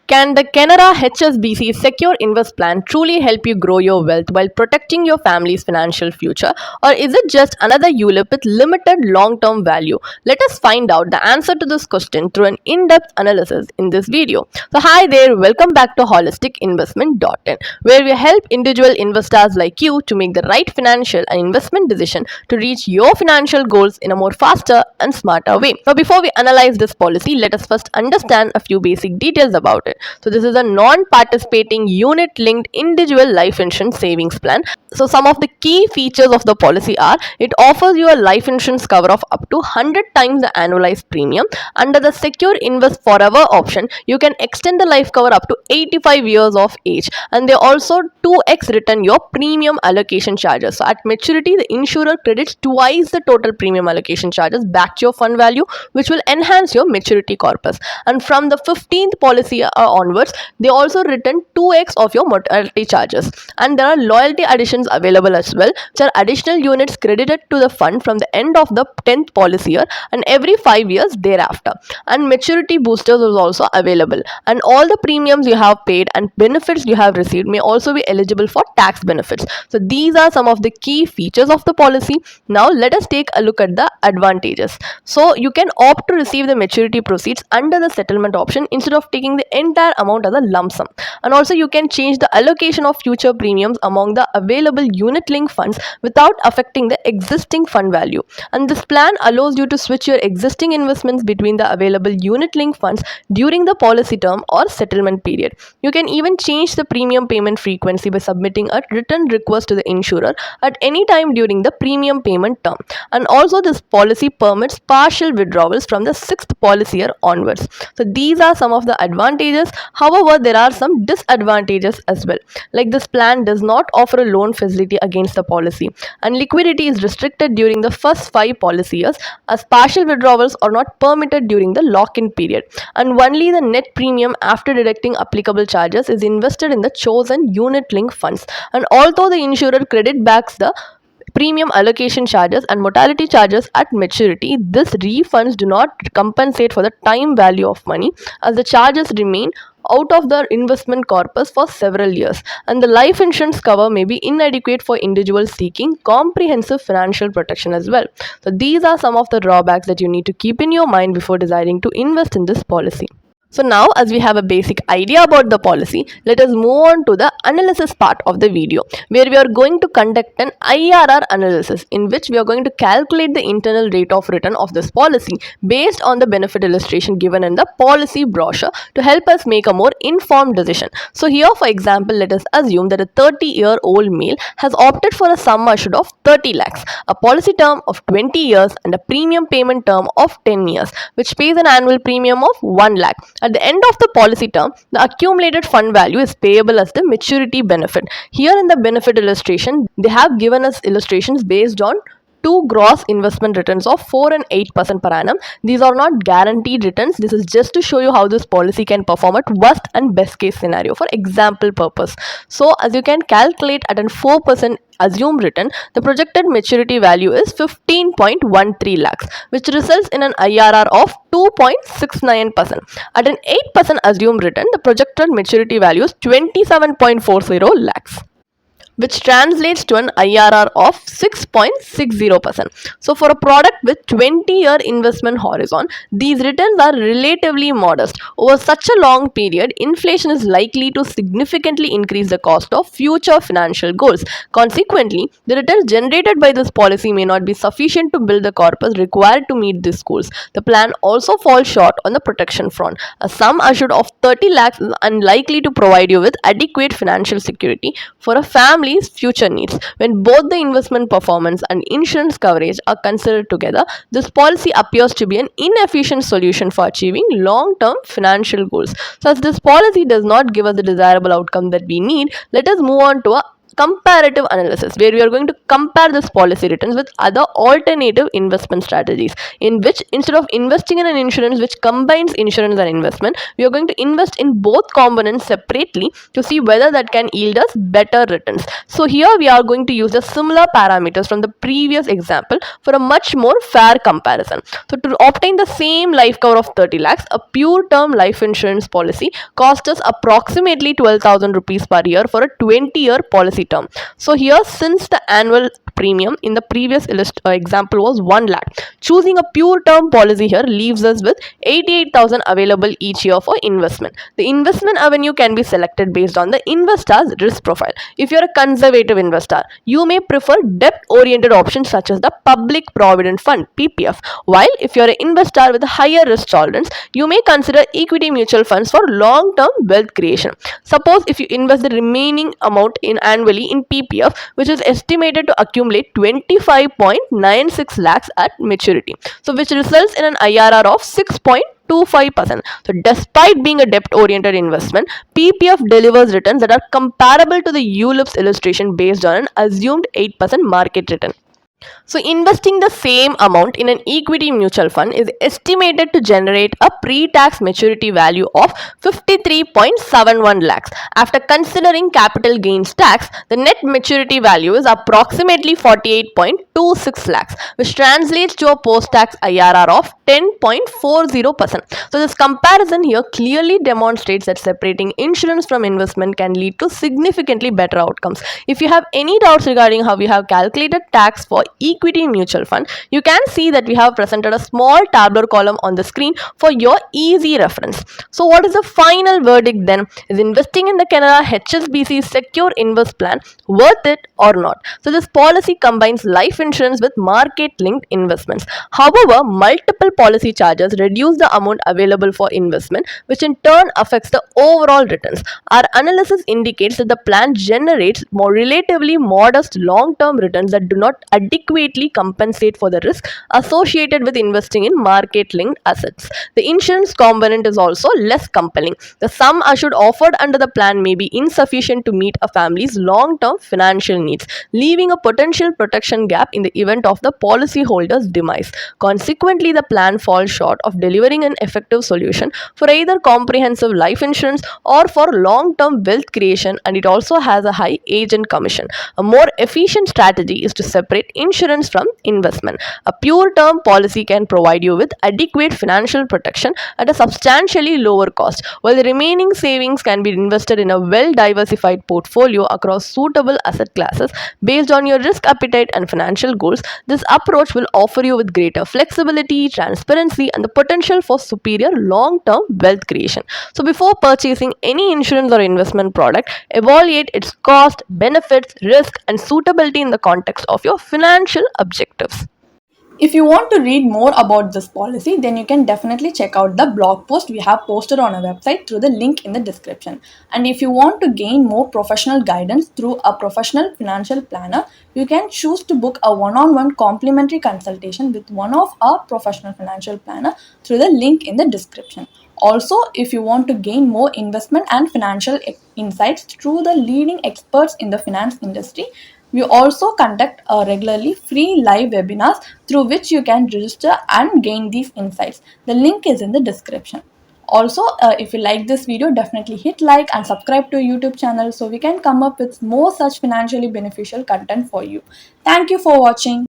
Can the Canara HSBC Secure Invest plan truly help you grow your wealth while protecting your family's financial future? Or is it just another ULIP with limited long term value? Let us find out the answer to this question through an in depth analysis in this video. So, hi there, welcome back to holisticinvestment.in, where we help individual investors like you to make the right financial and investment decision to reach your financial goals in a more faster and smarter way. Now, before we analyze this policy, let us first understand a few basic details about it. So this is a non-participating unit-linked individual life insurance savings plan. So some of the key features of the policy are: it offers you a life insurance cover of up to 100 times the annualized premium. Under the Secure Invest Forever option, you can extend the life cover up to 85 years of age, and they also 2x return your premium allocation charges. So at maturity, the insurer credits twice the total premium allocation charges back to your fund value, which will enhance your maturity corpus. And from the 15th policy onwards, they also return 2x of your mortality charges. And there are loyalty additions available as well, which are additional units credited to the fund from the end of the 10th policy year and every 5 years thereafter. And maturity boosters is also available, and all the premiums you have paid and benefits you have received may also be eligible for tax benefits. So these are some of the key features of the policy. Now let us take a look at the advantages. So you can opt to receive the maturity proceeds under the settlement option instead of taking the entire amount as a lump sum. And also you can change the allocation of future premiums among the available unit linked funds without affecting the existing fund value. And this plan allows you to switch your existing investments between the available unit linked funds during the policy term or settlement period. You can even change the premium payment frequency by submitting a written request to the insurer at any time during the premium payment term. And also this policy permits partial withdrawals from the 6th policy year onwards. So these are some of the advantages. However, there are some disadvantages as well. Like, this plan does not offer a loan facility against the policy, and liquidity is restricted during the first 5 policy years, as partial withdrawals are not permitted during the lock-in period. And only the net premium after deducting applicable charges is invested in the chosen unit-linked funds. And although the insurer credit backs the premium allocation charges and mortality charges at maturity, these refunds do not compensate for the time value of money, as the charges remain out of the investment corpus for several years, and the life insurance cover may be inadequate for individuals seeking comprehensive financial protection as well. So these are some of the drawbacks that you need to keep in your mind before deciding to invest in this policy. So now, as we have a basic idea about the policy, let us move on to the analysis part of the video, where we are going to conduct an IRR analysis, in which we are going to calculate the internal rate of return of this policy based on the benefit illustration given in the policy brochure to help us make a more informed decision. So here, for example, let us assume that a 30-year-old male has opted for a sum assured of 30 lakhs, a policy term of 20 years and a premium payment term of 10 years, which pays an annual premium of 1 lakh. At the end of the policy term, the accumulated fund value is payable as the maturity benefit. Here in the benefit illustration, they have given us illustrations based on 2 gross investment returns of 4 and 8% per annum. These are not guaranteed returns. This is just to show you how this policy can perform at worst and best case scenario for example purpose. So as you can calculate, at an 4% assumed return, the projected maturity value is 15.13 lakhs, which results in an IRR of 2.69%. At an 8% assumed return, the projected maturity value is 27.40 lakhs, which translates to an IRR of 6.60%. So for a product with 20-year investment horizon, these returns are relatively modest. Over such a long period, inflation is likely to significantly increase the cost of future financial goals. Consequently, the returns generated by this policy may not be sufficient to build the corpus required to meet these goals. The plan also falls short on the protection front. A sum assured of 30 lakhs is unlikely to provide you with adequate financial security for a family's future needs. When both the investment performance and insurance coverage are considered together, this policy appears to be an inefficient solution for achieving long-term financial goals. So as this policy does not give us the desirable outcome that we need, let us move on to a comparative analysis, where we are going to compare this policy returns with other alternative investment strategies, in which instead of investing in an insurance which combines insurance and investment, we are going to invest in both components separately to see whether that can yield us better returns. So here we are going to use the similar parameters from the previous example for a much more fair comparison. So to obtain the same life cover of 30 lakhs, a pure term life insurance policy costs us approximately 12,000 rupees per year for a 20-year policy term. So here, since the annual premium in the previous example was 1 lakh, choosing a pure term policy here leaves us with 88,000 available each year for investment. The investment avenue can be selected based on the investor's risk profile. If you're a conservative investor, you may prefer debt oriented options such as the public provident fund PPF, while if you're an investor with a higher risk tolerance, you may consider equity mutual funds for long term wealth creation. Suppose if you invest the remaining amount in annually in PPF, which is estimated to accumulate 25.96 lakhs at maturity, so which results in an IRR of 6.25%. So despite being a debt-oriented investment, PPF delivers returns that are comparable to the ULIP's illustration based on an assumed 8% market return. So investing the same amount in an equity mutual fund is estimated to generate a pre-tax maturity value of 53.71 lakhs. After considering capital gains tax, the net maturity value is approximately 48.26 lakhs, which translates to a post-tax IRR of 10.40%. So this comparison here clearly demonstrates that separating insurance from investment can lead to significantly better outcomes. If you have any doubts regarding how we have calculated tax for equity mutual fund, you can see that we have presented a small tabular column on the screen for your easy reference. So what is the final verdict then? Is investing in the Canara HSBC SecureInvest plan worth it or not? So this policy combines life insurance with market linked investments. However, multiple policy charges reduce the amount available for investment, which in turn affects the overall returns. Our analysis indicates that the plan generates more relatively modest long-term returns that do not adequately compensate for the risk associated with investing in market-linked assets. The insurance component is also less compelling. The sum assured offered under the plan may be insufficient to meet a family's long-term financial needs, leaving a potential protection gap in the event of the policyholder's demise. Consequently, the plan falls short of delivering an effective solution for either comprehensive life insurance or for long-term wealth creation, and it also has a high agent commission. A more efficient strategy is to separate insurance from investment. A pure term policy can provide you with adequate financial protection at a substantially lower cost, while the remaining savings can be invested in a well-diversified portfolio across suitable asset classes based on your risk appetite and financial goals. This approach will offer you with greater flexibility, transparency, and the potential for superior long-term wealth creation. So before purchasing any insurance or investment product, evaluate its cost, benefits, risk, and suitability in the context of your financial objectives. If you want to read more about this policy, then you can definitely check out the blog post we have posted on our website through the link in the description. And if you want to gain more professional guidance through a professional financial planner, you can choose to book a one-on-one complimentary consultation with one of our professional financial planner through the link in the description. Also, if you want to gain more investment and financial insights through the leading experts in the finance industry, we also conduct regularly free live webinars through which you can register and gain these insights. The link is in the description. Also, if you like this video, definitely hit like and subscribe to our YouTube channel so we can come up with more such financially beneficial content for you. Thank you for watching.